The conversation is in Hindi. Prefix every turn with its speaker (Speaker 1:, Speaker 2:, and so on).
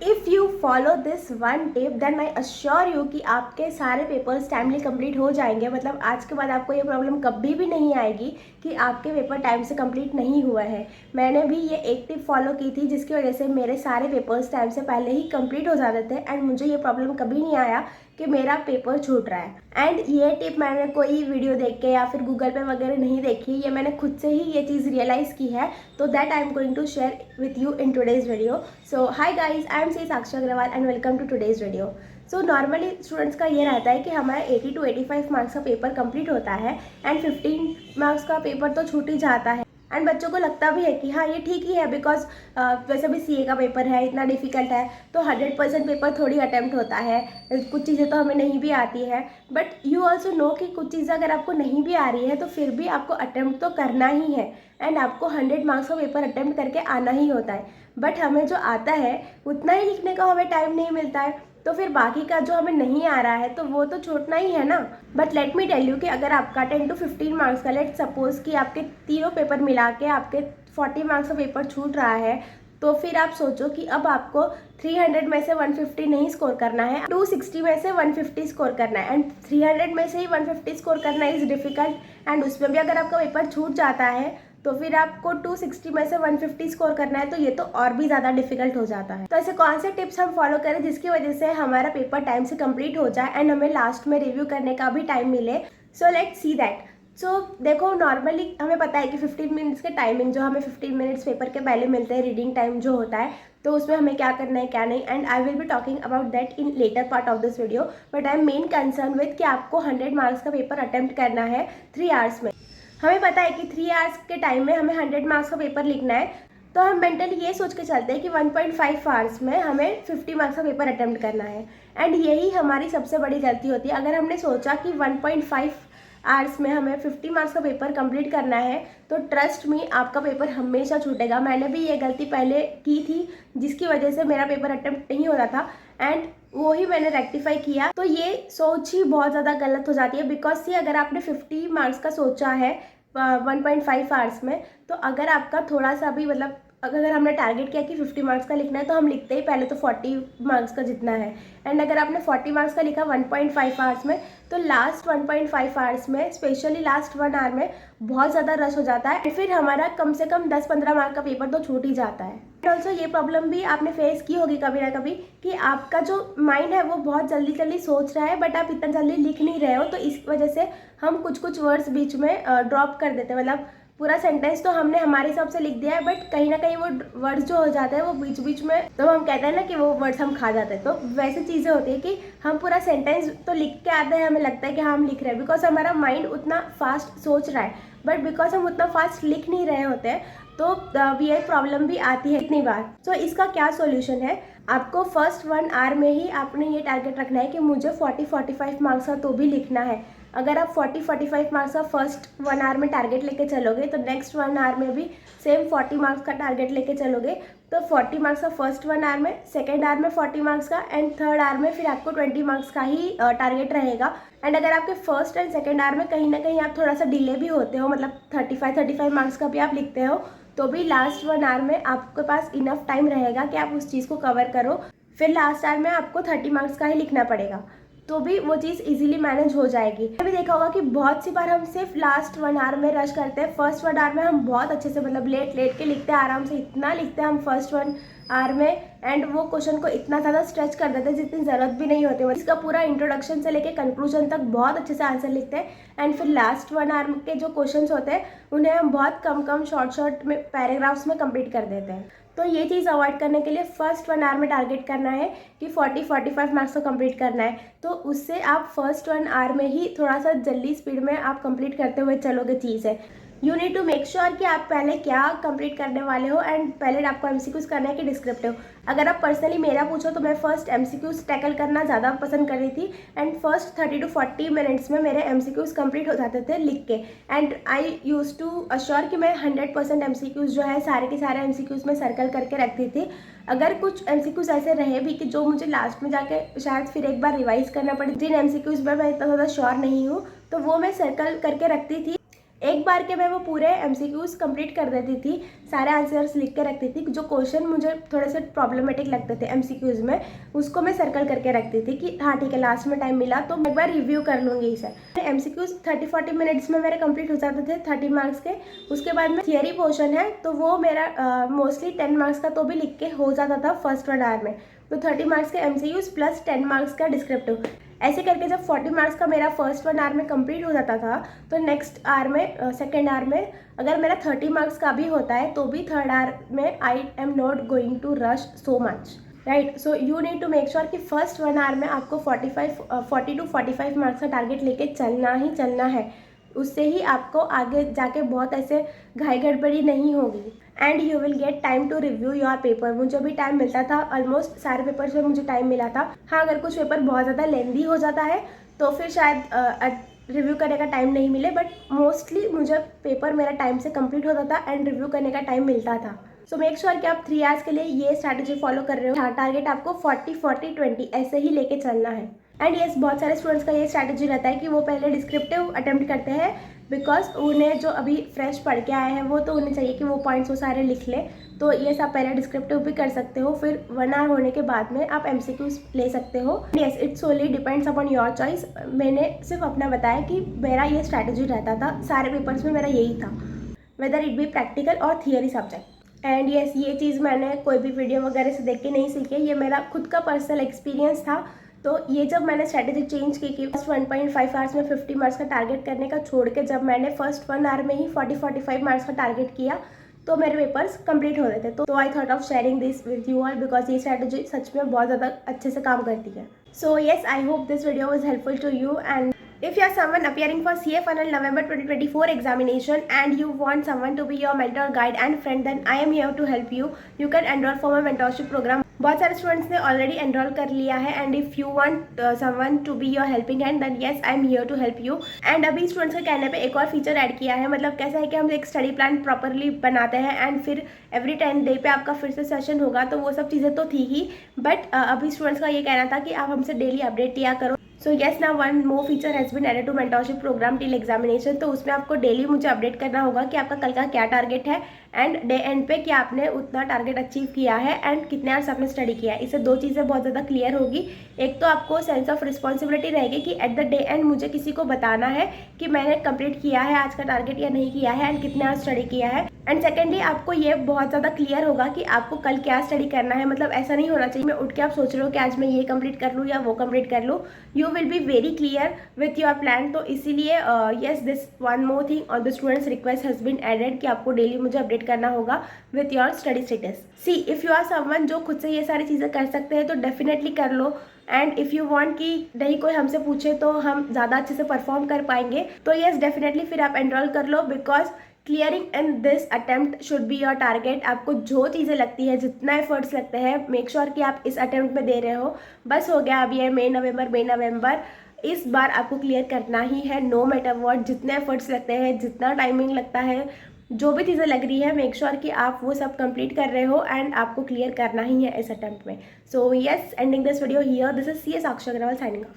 Speaker 1: If you follow this one tip then I assure you कि आपके सारे पेपर्स टाइमली कंप्लीट हो जाएंगे। मतलब आज के बाद आपको ये प्रॉब्लम कभी भी नहीं आएगी कि आपके पेपर टाइम से कंप्लीट नहीं हुआ है। मैंने भी ये एक टिप फॉलो की थी जिसकी वजह से मेरे सारे पेपर्स टाइम से पहले ही कंप्लीट हो जाते थे एंड मुझे ये प्रॉब्लम कभी नहीं आया कि मेरा पेपर छूट रहा है। एंड ये टिप मैंने कोई वीडियो देख के या फिर गूगल पे वगैरह नहीं देखी, ये मैंने खुद से ही ये चीज़ रियलाइज़ की है। तो that I am going to share with you in today's video. So hi guys, I am C Sakshi Agarwal and welcome to today's video. So normally students का ये रहता है कि हमारा 80 to 85 मार्क्स का पेपर कंप्लीट होता है एंड 15 मार्क्स का पेपर तो छूट ही जाता है। एंड बच्चों को लगता भी है कि हाँ ये ठीक ही है बिकॉज वैसे भी सीए का पेपर है, इतना डिफिकल्ट है तो 100% पेपर थोड़ी अटैम्प्ट होता है, कुछ चीज़ें तो हमें नहीं भी आती है। बट यू ऑल्सो नो कि कुछ चीज़ें अगर आपको नहीं भी आ रही है तो फिर भी आपको अटैम्प्ट तो करना ही है एंड आपको 100 मार्क्स का पेपर अटैम्प्ट करके आना ही होता है। बट हमें जो आता है उतना ही लिखने का हमें टाइम नहीं मिलता है, तो फिर बाकी का जो हमें नहीं आ रहा है तो वो तो छोड़ना ही है ना। But let me tell you कि अगर आपका 10 to 15 मार्क्स का, लेट सपोज कि आपके तीनों पेपर मिला के आपके 40 मार्क्स का पेपर छूट रहा है, तो फिर आप सोचो कि अब आपको 300 में से 150 नहीं स्कोर करना है, 260 में से 150 स्कोर करना है एंड 300 में से ही 150 स्कोर करना इज़ डिफ़िकल्ट। एंड उसमें भी अगर आपका पेपर छूट जाता है तो फिर आपको 260 में से 150 स्कोर करना है, तो ये तो और भी ज़्यादा डिफिकल्ट हो जाता है। तो ऐसे कौन से टिप्स हम फॉलो करें जिसकी वजह से हमारा पेपर टाइम से कंप्लीट हो जाए एंड हमें लास्ट में रिव्यू करने का भी टाइम मिले। So let's see that. सो देखो, नॉर्मली हमें पता है कि 15 मिनट्स के टाइमिंग जो हमें 15 मिनट्स पेपर के पहले मिलते हैं, रीडिंग टाइम जो होता है, तो उसमें हमें क्या करना है क्या नहीं, and I will be talking about that in later part of this video. But I am main concern with कि आपको 100 मार्क्स का पेपर अटेम्प्ट करना है 3 आवर्स में। हमें पता है कि 3 आवर्स के टाइम में हमें 100 मार्क्स का पेपर लिखना है, तो हम मेंटली ये सोच के चलते हैं कि 1.5 आवर्स में हमें 50 मार्क्स का पेपर अटेम्प्ट करना है। एंड यही हमारी सबसे बड़ी गलती होती है। अगर हमने सोचा कि 1.5 आवर्स में हमें 50 मार्क्स का पेपर कंप्लीट करना है तो ट्रस्ट मी आपका पेपर हमेशा छूटेगा। मैंने भी ये गलती पहले की थी जिसकी वजह से मेरा पेपर अटेम्प्ट नहीं हो रहा था एंड वो ही मैंने रेक्टिफाई किया। तो ये सोच ही बहुत ज़्यादा गलत हो जाती है बिकॉज से अगर आपने 50 मार्क्स का सोचा है 1.5 आवर्स में, तो अगर आपका थोड़ा सा भी मतलब अगर हमने टारगेट किया कि 50 मार्क्स का लिखना है तो हम लिखते ही पहले तो 40 मार्क्स का जितना है। एंड अगर आपने 40 मार्क्स का लिखा 1.5 आवर्स में, तो लास्ट 1.5 आवर्स में, स्पेशली लास्ट 1 आवर में बहुत ज़्यादा रश हो जाता है, फिर हमारा कम से कम 10-15 मार्क का पेपर तो छूट ही जाता है। एंड ऑल्सो ये प्रॉब्लम भी आपने फेस की होगी कभी ना कभी कि आपका जो माइंड है वो बहुत जल्दी जल्दी सोच रहा है बट आप इतना जल्दी लिख नहीं रहे हो, तो इस वजह से हम कुछ वर्ड्स बीच में ड्रॉप कर देते हैं। मतलब पूरा सेंटेंस तो हमने हमारे हिसाब से लिख दिया है बट कहीं ना कहीं वो वर्ड्स जो हो जाते हैं वो बीच बीच में, तो हम कहते हैं ना कि वो वर्ड्स हम खा जाते हैं। तो वैसे चीज़ें होती है कि हम पूरा सेंटेंस तो लिख के आते हैं, हमें लगता है कि हाँ हम लिख रहे हैं बिकॉज हमारा माइंड उतना फास्ट सोच रहा है, बट बिकॉज हम उतना फास्ट लिख नहीं रहे होते हैं तो ये प्रॉब्लम भी आती है इतनी बार। तो इसका क्या सोल्यूशन है, आपको फर्स्ट 1 आवर में ही आपने ये टारगेट रखना है कि मुझे 40-45 मार्क्स का तो भी लिखना है। अगर आप 40-45 मार्क्स का फर्स्ट 1 आवर में टारगेट लेके चलोगे तो नेक्स्ट 1 आवर में भी सेम 40 मार्क्स का टारगेट लेके चलोगे, तो 40 मार्क्स का फर्स्ट 1 आवर में, सेकेंड आवर में 40 मार्क्स का एंड थर्ड आवर में फिर आपको 20 मार्क्स का ही टारगेट रहेगा। एंड अगर आपके फर्स्ट एंड सेकेंड आवर में कहीं ना कहीं आप थोड़ा सा डिले भी होते हो, मतलब 35 मार्क्स का भी आप लिखते हो, तो भी लास्ट 1 आवर में आपके पास इनफ टाइम रहेगा कि आप उस चीज़ को कवर करो। फिर लास्ट आवर में आपको 30 मार्क्स का ही लिखना पड़ेगा, तो भी वो चीज़ इजीली मैनेज हो जाएगी। अभी देखा होगा कि बहुत सी बार हम सिर्फ लास्ट 1 आवर में रश करते हैं, फर्स्ट 1 आवर में हम बहुत अच्छे से मतलब लेट के लिखते हैं, आराम से इतना लिखते हैं हम फर्स्ट 1 आवर में एंड वो क्वेश्चन को इतना ज़्यादा स्ट्रेच कर देते हैं जितनी ज़रूरत भी नहीं होती। इसका पूरा इंट्रोडक्शन से लेके कंक्लूजन तक बहुत अच्छे से आंसर लिखते हैं एंड फिर लास्ट 1 आवर के जो क्वेश्चंस होते हैं उन्हें हम बहुत कम शॉर्ट में पैराग्राफ्स में कंप्लीट कर देते हैं। तो ये चीज़ अवॉइड करने के लिए फर्स्ट 1 आवर में टारगेट करना है कि 40-45 मार्क्स को कंप्लीट करना है, तो उससे आप फर्स्ट 1 आवर में ही थोड़ा सा जल्दी स्पीड में आप कंप्लीट करते हुए चलोगे। चीज़ है you need to make sure कि आप पहले क्या कंप्लीट करने वाले हो एंड पहले आपको एमसीक्यूज करना है कि डिस्क्रिप्टिव। अगर आप पर्सनली मेरा पूछो तो मैं फर्स्ट एमसीक्यूज टैकल करना ज़्यादा पसंद कर रही थी एंड फर्स्ट 30 to 40 मिनट्स में मेरे एमसीक्यूज कंप्लीट हो जाते थे लिख के। And I use to assure कि मैं 100% एमसीक्यूज जो है सारे के सारे एमसीक्यूज में सर्कल करके रखती थी। अगर कुछ एमसीक्यूज ऐसे रहे भी कि जो मुझे लास्ट में जाके शायद फिर एक बार रिवाइज करना पड़े, जिन एमसीक्यूज में मैं इतना ज़्यादा श्योर नहीं हूँ, तो वो मैं सर्कल करके रखती थी। एक बार के मैं वो पूरे MCQs कंप्लीट कर देती थी, सारे आंसर्स लिख के रखती थी। जो क्वेश्चन मुझे थोड़े से प्रॉब्लमेटिक लगते थे MCQs में, उसको मैं सर्कल करके रखती थी कि हाँ ठीक है, लास्ट में टाइम मिला तो मैं एक बार रिव्यू कर लूँगी इसे। MCQs 30-40 मिनट्स में मेरे कंप्लीट हो जाते थे 30 मार्क्स के। उसके बाद में थियरी पोर्शन है तो वो मेरा मोस्टली 10 मार्क्स का तो भी लिख के हो जाता था फर्स्ट 1 आवर में। तो 30 मार्क्स के MCQs प्लस 10 मार्क्स का डिस्क्रिप्टिव, ऐसे करके जब 40 मार्क्स का मेरा फर्स्ट 1 आवर में कंप्लीट हो जाता था तो नेक्स्ट आवर में सेकेंड आवर में अगर मेरा 30 मार्क्स का भी होता है तो भी थर्ड आवर में I am not going to rush so much, right. So you need to make sure कि फर्स्ट 1 आवर में आपको 40 to 45 मार्क्स का टारगेट लेके चलना ही चलना है। उससे ही आपको आगे जाके बहुत ऐसे घाई गड़बड़ी नहीं होगी and you will get time to review your paper. मुझे भी टाइम मिलता था, ऑलमोस्ट सारे पेपर्स में मुझे टाइम मिला था। हाँ, अगर कुछ पेपर बहुत ज़्यादा लेंदी हो जाता है तो फिर शायद रिव्यू करने का टाइम नहीं मिले, बट मोस्टली मुझे पेपर मेरा टाइम से कंप्लीट होता था एंड रिव्यू करने का टाइम मिलता था। सो मेक श्योर कि आप 3 आवर्स के लिए ये स्ट्रैटेजी फॉलो कर रहे हो। टारगेट आपको 40-40-20 ऐसे ही लेके चलना है। एंड येस, बहुत सारे स्टूडेंट्स का ये स्ट्रैटेजी रहता है कि वो पहले डिस्क्रिप्टिव अटेम्प्ट करते हैं, बिकॉज उन्हें जो अभी फ्रेश पढ़ के आए हैं वो तो उन्हें चाहिए कि वो पॉइंट्स वो सारे लिख लें। तो ये सब पहले डिस्क्रिप्टिव भी कर सकते हो, फिर 1 आवर होने के बाद में आप MCQs ले सकते हो। Yes, it's solely depends upon your choice. मैंने सिर्फ अपना बताया कि मेरा ये स्ट्रैटेजी रहता था, सारे पेपर्स में मेरा यही था, वेदर इट बी प्रैक्टिकल और थियरी सब्जेक्ट। एंड येस, ये चीज़ मैंने कोई भी वीडियो वगैरह से देख के नहीं सीखी, ये मेरा खुद का पर्सनल एक्सपीरियंस था। तो ये जब मैंने स्ट्रैटेजी चेंज की कि फर्स्ट 1.5 आवर्स में 50 मार्क्स का टारगेट करने का छोड़ के जब मैंने फर्स्ट 1 आवर में ही 40-45 मार्क्स का टारगेट किया तो मेरे पेपर्स कंप्लीट हो रहे थे। तो I thought of sharing this with you all, because ये स्ट्रैटेजी सच में बहुत ज़्यादा अच्छे से काम करती है। So yes, I hope this video was helpful to you. And if you are someone appearing for CA Funnel November 2024 examination and you want someone to be your mentor, guide and friend, then I am here to help you. You can enroll for my mentorship program. बहुत सारे स्टूडेंट्स ने ऑलरेडी एनरोल कर लिया है and if you want someone to be your helping hand then yes, I am here to help you. And अभी स्टूडेंट्स के कहने पे एक और फीचर ऐड किया है। मतलब कैसा है कि हम एक स्टडी प्लान प्रॉपरली बनाते हैं एंड फिर एवरी 10 डे पे आपका फिर से सेशन होगा, तो वो सब चीज़ें तो थी ही, बट अभी स्टूडेंट्स का ये कहना था कि आप हमसे डेली अपडेट दिया करो। So yes, now one more feature has been added to mentorship programme till examination. तो उसमें आपको डेली मुझे अपडेट करना होगा कि आपका कल का क्या टारगेट है एंड डे एंड पे कि आपने उतना टारगेट अचीव किया है एंड कितने आवर्स आपने स्टडी किया है। इससे 2 चीज़ें बहुत ज़्यादा क्लियर होगी। एक तो आपको सेंस ऑफ रिस्पॉन्सिबिलिटी रहेगी कि एट द डे एंड मुझे किसी को बताना है कि मैंने कंप्लीट किया है आज का टारगेट या नहीं किया है एंड कितने आवर्स स्टडी किया है। एंड सेकेंडली आपको ये बहुत ज़्यादा क्लियर होगा कि आपको कल क्या स्टडी करना है। मतलब ऐसा नहीं होना चाहिए मैं उठ के आप सोच रहे हो कि आज मैं ये कंप्लीट कर लूँ या वो कंप्लीट कर लूँ। You will be very clear with your plan. तो इसीलिए yes, this one more thing on the students request has been added कि आपको डेली मुझे अपडेट करना होगा with your study status. See, if you are someone जो खुद से ये सारी चीज़ें कर सकते हैं तो डेफिनेटली कर लो। एंड इफ़ यू वांट कि नहीं कोई हमसे पूछे तो हम ज़्यादा अच्छे से परफॉर्म कर पाएंगे, तो येस डेफिनेटली फिर आप एनरोल कर लो, because clearing in this attempt should be your target. आपको जो चीज़ें लगती है, जितना एफर्ट्स लगते हैं, मेक श्योर कि आप इस अटेम्प्ट में दे रहे हो। बस हो गया अभी है मई नवंबर, इस बार आपको क्लियर करना ही है, नो मैटर व्हाट। जितने एफर्ट्स लगते हैं, जितना टाइमिंग लगता है, जो भी चीज़ें लग रही है, मेक श्योर कि आप वो सब कंप्लीट कर रहे हो एंड आपको क्लियर करना ही है इस अटेम्प्ट में। So yes, ending this video here, this is CA Sakshi Agarwal signing of.